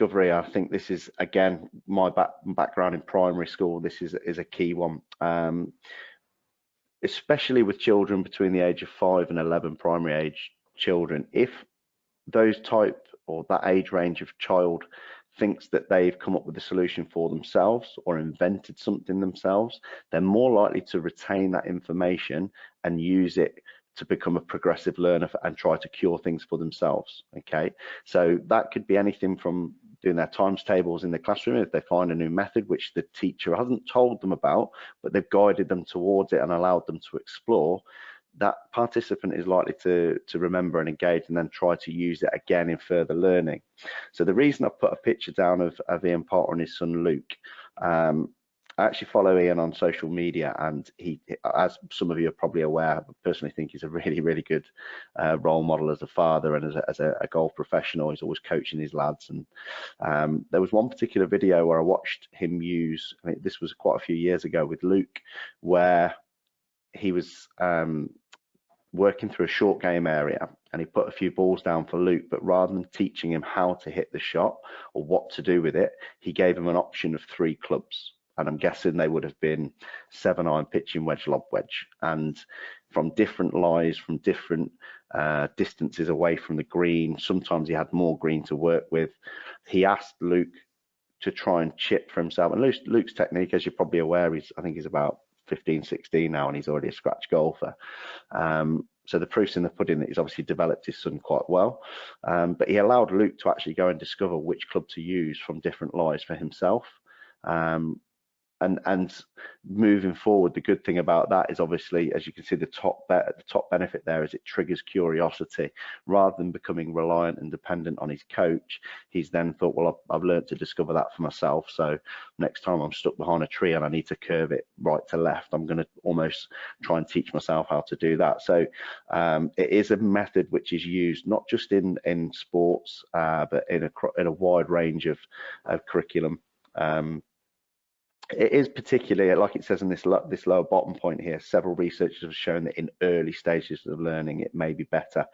discovery, I think this is, again, my background in primary school, this is a key one. Especially with children between the age of 5 and 11, primary age children, if those type or that age range of child thinks that they've come up with a solution for themselves or invented something themselves, they're more likely to retain that information and use it to become a progressive learner and try to cure things for themselves. Okay, so that could be anything from doing their times tables in the classroom if they find a new method which the teacher hasn't told them about, but they've guided them towards it and allowed them to explore. That participant is likely to remember and engage and then try to use it again in further learning. So the reason I put a picture down of Ian Potter and his son Luke, I actually follow Ian on social media, and he, as some of you are probably aware, I personally think he's a really, really good role model as a father and as a golf professional. He's always coaching his lads. And there was one particular video where I watched him use, I mean, this was quite a few years ago with Luke, where he was working through a short game area, and he put a few balls down for Luke, but rather than teaching him how to hit the shot or what to do with it, he gave him an option of 3 clubs. And I'm guessing they would have been 7-iron, pitching wedge, lob wedge, and from different lies, from different distances away from the green. Sometimes he had more green to work with. He asked Luke to try and chip for himself. And Luke's technique, as you're probably aware, I think he's about 15, 16 now, and he's already a scratch golfer. So the proof's in the pudding that he's obviously developed his son quite well. But he allowed Luke to actually go and discover which club to use from different lies for himself. And moving forward, the good thing about that is, obviously, as you can see, the top benefit there is it triggers curiosity. Rather than becoming reliant and dependent on his coach, he's then thought, well, I've learned to discover that for myself. So next time I'm stuck behind a tree and I need to curve it right to left, I'm going to almost try and teach myself how to do that. So it is a method which is used not just in sports, but in a wide range of curriculum. It is particularly, like it says in this lower bottom point here, several researchers have shown that in early stages of learning, it may be better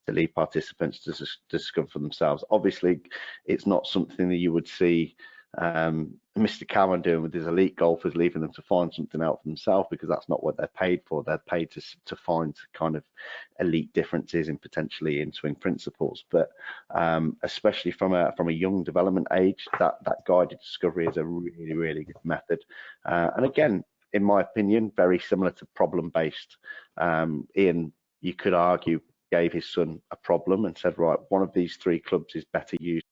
to leave participants to discover for themselves. Obviously, it's not something that you would see Mr. Cameron doing with his elite golfers, leaving them to find something out for themselves, because that's not what they're paid for. They're paid to find kind of elite differences in potentially in swing principles. But especially from a young development age, that guided discovery is a really, really good method. And again, in my opinion, very similar to problem-based. Ian, you could argue, gave his son a problem and said, right, one of these 3 clubs is better used